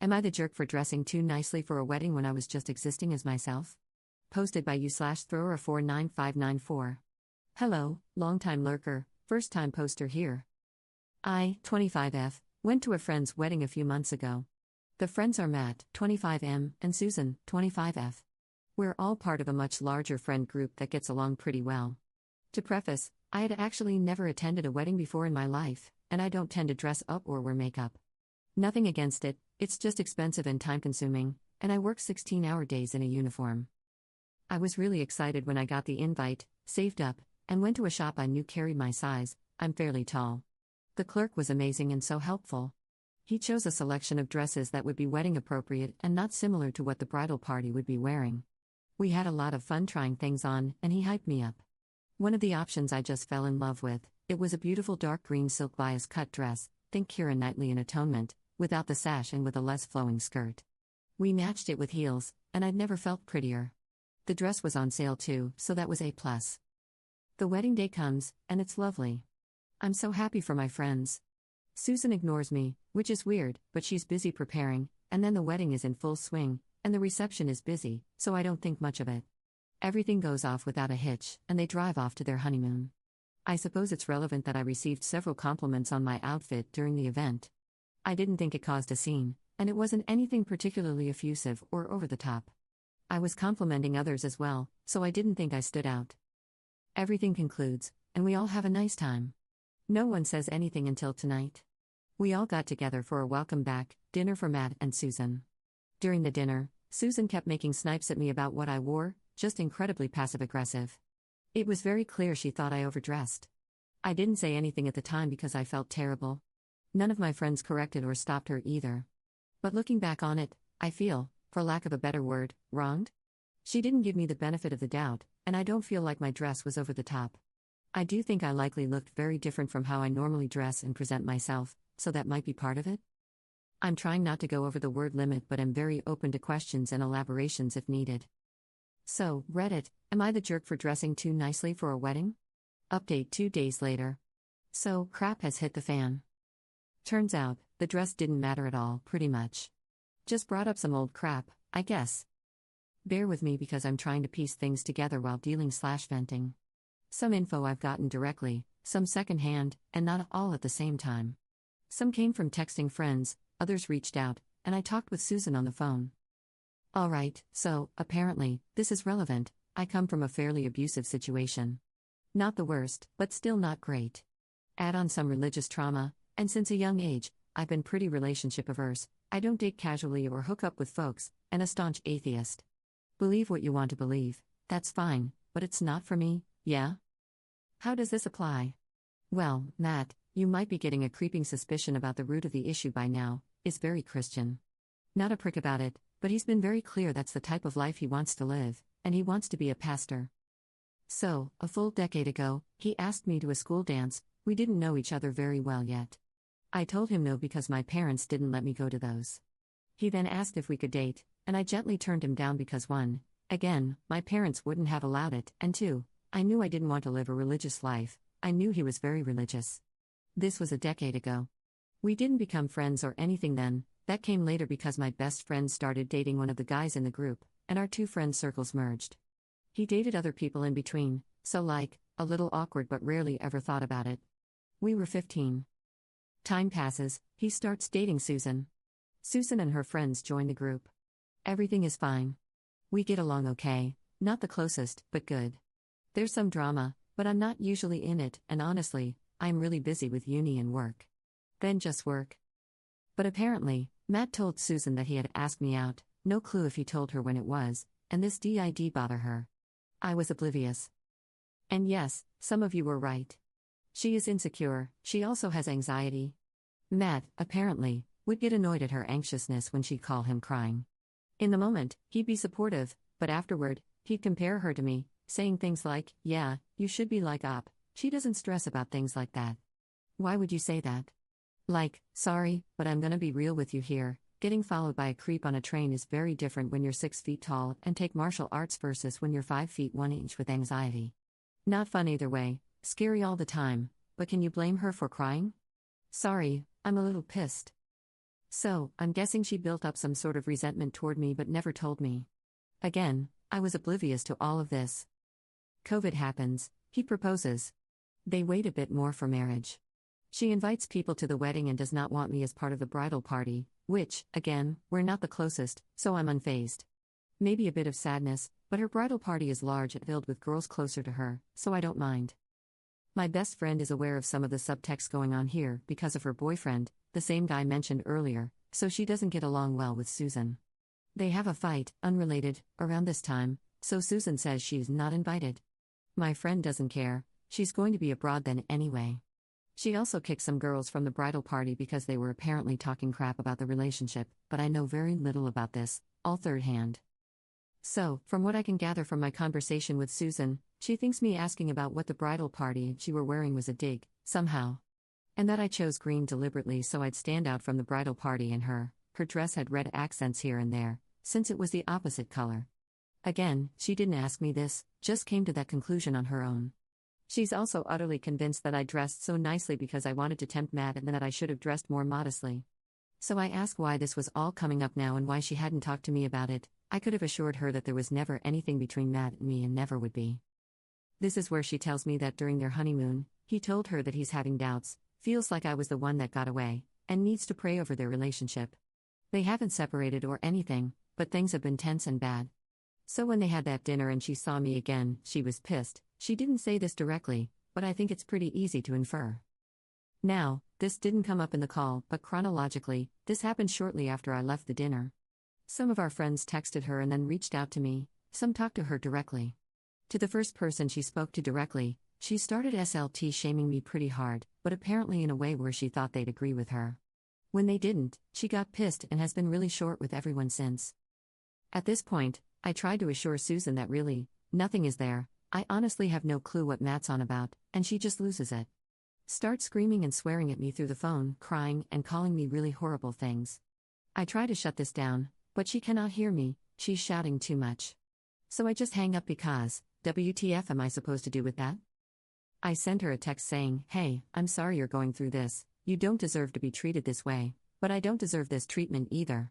Am I the jerk for dressing too nicely for a wedding when I was just existing as myself? Posted by u/thrower49594. Hello, long-time lurker, first-time poster here. I, 25F, went to a friend's wedding a few months ago. The friends are Matt, 25M, and Susan, 25F. We're all part of a much larger friend group that gets along pretty well. To preface, I had actually never attended a wedding before in my life, and I don't tend to dress up or wear makeup. Nothing against it, it's just expensive and time-consuming, and I work 16-hour days in a uniform. I was really excited when I got the invite, saved up, and went to a shop I knew carried my size. I'm fairly tall. The clerk was amazing and so helpful. He chose a selection of dresses that would be wedding appropriate and not similar to what the bridal party would be wearing. We had a lot of fun trying things on, and he hyped me up. One of the options I just fell in love with, it was a beautiful dark green silk bias cut dress, think Keira Knightley in Atonement, without the sash and with a less flowing skirt. We matched it with heels, and I'd never felt prettier. The dress was on sale too, so that was A+. The wedding day comes, and it's lovely. I'm so happy for my friends. Susan ignores me, which is weird, but she's busy preparing, and then the wedding is in full swing, and the reception is busy, so I don't think much of it. Everything goes off without a hitch, and they drive off to their honeymoon. I suppose it's relevant that I received several compliments on my outfit during the event. I didn't think it caused a scene, and it wasn't anything particularly effusive or over the top. I was complimenting others as well, so I didn't think I stood out. Everything concludes, and we all have a nice time. No one says anything until tonight. We all got together for a welcome back dinner for Matt and Susan. During the dinner, Susan kept making snipes at me about what I wore, just incredibly passive-aggressive. It was very clear she thought I overdressed. I didn't say anything at the time because I felt terrible. None of my friends corrected or stopped her either. But looking back on it, I feel, for lack of a better word, wronged. She didn't give me the benefit of the doubt, and I don't feel like my dress was over the top. I do think I likely looked very different from how I normally dress and present myself, so that might be part of it. I'm trying not to go over the word limit, but am very open to questions and elaborations if needed. So, Reddit, am I the jerk for dressing too nicely for a wedding? Update 2 days later. So, crap has hit the fan. Turns out, the dress didn't matter at all, pretty much. Just brought up some old crap, I guess. Bear with me because I'm trying to piece things together while dealing/venting. Some info I've gotten directly, some secondhand, and not all at the same time. Some came from texting friends, others reached out, and I talked with Susan on the phone. Alright, so, apparently, this is relevant. I come from a fairly abusive situation. Not the worst, but still not great. Add on some religious trauma, and since a young age, I've been pretty relationship averse. I don't date casually or hook up with folks, and a staunch atheist. Believe what you want to believe, that's fine, but it's not for me, yeah? How does this apply? Well, Matt, you might be getting a creeping suspicion about the root of the issue by now. Is very Christian. Not a prick about it, but he's been very clear that's the type of life he wants to live, and he wants to be a pastor. So, a full decade ago, he asked me to a school dance. We didn't know each other very well yet. I told him no because my parents didn't let me go to those. He then asked if we could date, and I gently turned him down because 1, again, my parents wouldn't have allowed it, and 2, I knew I didn't want to live a religious life. I knew he was very religious. This was a decade ago. We didn't become friends or anything then. That came later because my best friend started dating one of the guys in the group, and our 2 friend circles merged. He dated other people in between, so a little awkward but rarely ever thought about it. We were 15. Time passes, he starts dating Susan. Susan and her friends join the group. Everything is fine. We get along okay, not the closest, but good. There's some drama, but I'm not usually in it, and honestly, I'm really busy with uni and work. Then just work. But apparently, Matt told Susan that he had asked me out, no clue if he told her when it was, and this did bother her. I was oblivious. And yes, some of you were right. She is insecure, she also has anxiety. Matt, apparently, would get annoyed at her anxiousness when she'd call him crying. In the moment, he'd be supportive, but afterward, he'd compare her to me, saying things like, yeah, you should be like Op, she doesn't stress about things like that. Why would you say that? Like, sorry, but I'm gonna be real with you here, getting followed by a creep on a train is very different when you're 6 feet tall and take martial arts versus when you're 5 feet 1 inch with anxiety. Not fun either way, scary all the time, but can you blame her for crying? Sorry, I'm a little pissed. So, I'm guessing she built up some sort of resentment toward me but never told me. Again, I was oblivious to all of this. COVID happens, he proposes. They wait a bit more for marriage. She invites people to the wedding and does not want me as part of the bridal party, which, again, we're not the closest, so I'm unfazed. Maybe a bit of sadness, but her bridal party is large and filled with girls closer to her, so I don't mind. My best friend is aware of some of the subtext going on here because of her boyfriend, the same guy mentioned earlier, so she doesn't get along well with Susan. They have a fight, unrelated, around this time, so Susan says she's not invited. My friend doesn't care, she's going to be abroad then anyway. She also kicked some girls from the bridal party because they were apparently talking crap about the relationship, but I know very little about this, all third hand. So, from what I can gather from my conversation with Susan, she thinks me asking about what the bridal party she were wearing was a dig, somehow. And that I chose green deliberately so I'd stand out from the bridal party and her dress had red accents here and there, since it was the opposite color. Again, she didn't ask me this, just came to that conclusion on her own. She's also utterly convinced that I dressed so nicely because I wanted to tempt Matt and that I should have dressed more modestly. So I ask why this was all coming up now and why she hadn't talked to me about it. I could have assured her that there was never anything between Matt and me and never would be. This is where she tells me that during their honeymoon, he told her that he's having doubts, feels like I was the one that got away, and needs to pray over their relationship. They haven't separated or anything, but things have been tense and bad. So when they had that dinner and she saw me again, she was pissed. She didn't say this directly, but I think it's pretty easy to infer. Now, this didn't come up in the call, but chronologically, this happened shortly after I left the dinner. Some of our friends texted her and then reached out to me, some talked to her directly. To the first person she spoke to directly, she started SLT shaming me pretty hard, but apparently in a way where she thought they'd agree with her. When they didn't, she got pissed and has been really short with everyone since. At this point, I tried to assure Susan that really, nothing is there. I honestly have no clue what Matt's on about, and she just loses it. Starts screaming and swearing at me through the phone, crying and calling me really horrible things. I try to shut this down, but she cannot hear me, she's shouting too much. So I just hang up because, WTF am I supposed to do with that? I sent her a text saying, hey, I'm sorry you're going through this, you don't deserve to be treated this way, but I don't deserve this treatment either.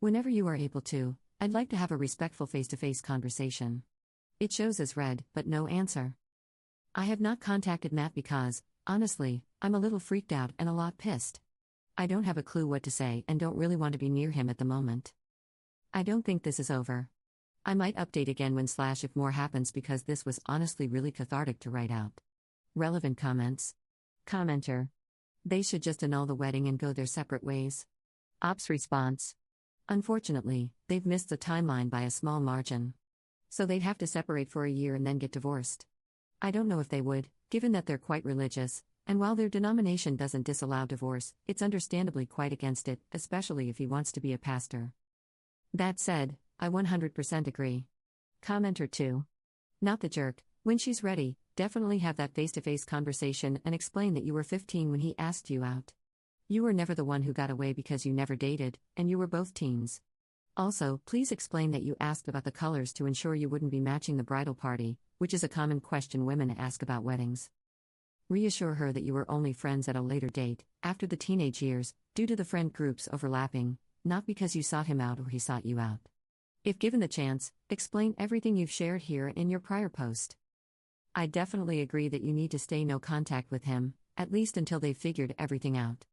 Whenever you are able to, I'd like to have a respectful face-to-face conversation. It shows as read, but no answer. I have not contacted Matt because, honestly, I'm a little freaked out and a lot pissed. I don't have a clue what to say and don't really want to be near him at the moment. I don't think this is over. I might update again when / if more happens because this was honestly really cathartic to write out. Relevant comments. Commenter. They should just annul the wedding and go their separate ways. Ops response. Unfortunately, they've missed the timeline by a small margin. So they'd have to separate for a year and then get divorced. I don't know if they would, given that they're quite religious, and while their denomination doesn't disallow divorce, it's understandably quite against it, especially if he wants to be a pastor. That said, I 100% agree. Commenter 2. Not the jerk. When she's ready, definitely have that face-to-face conversation and explain that you were 15 when he asked you out. You were never the one who got away because you never dated, and you were both teens. Also, please explain that you asked about the colors to ensure you wouldn't be matching the bridal party, which is a common question women ask about weddings. Reassure her that you were only friends at a later date, after the teenage years, due to the friend groups overlapping, not because you sought him out or he sought you out. If given the chance, explain everything you've shared here in your prior post. I definitely agree that you need to stay no contact with him, at least until they've figured everything out.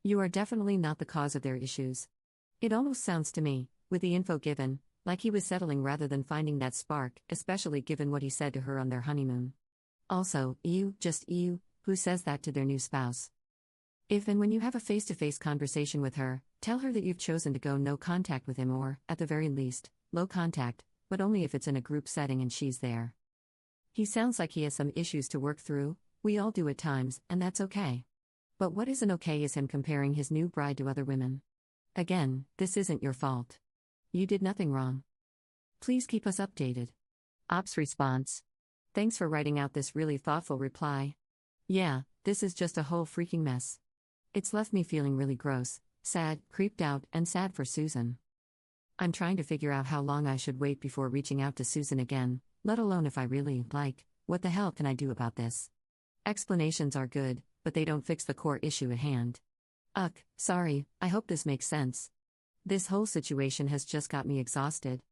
You are definitely not the cause of their issues. It almost sounds to me, with the info given, like he was settling rather than finding that spark, especially given what he said to her on their honeymoon. Also, just you, who says that to their new spouse. If and when you have a face-to-face conversation with her, tell her that you've chosen to go no contact with him or, at the very least, low contact, but only if it's in a group setting and she's there. He sounds like he has some issues to work through, we all do at times, and that's okay. But what isn't okay is him comparing his new bride to other women. Again, this isn't your fault. You did nothing wrong. Please keep us updated. Ops response. Thanks for writing out this really thoughtful reply. Yeah, this is just a whole freaking mess. It's left me feeling really gross, sad, creeped out, and sad for Susan. I'm trying to figure out how long I should wait before reaching out to Susan again, let alone if I really, what the hell can I do about this? Explanations are good, but they don't fix the core issue at hand. Sorry, I hope this makes sense. This whole situation has just got me exhausted.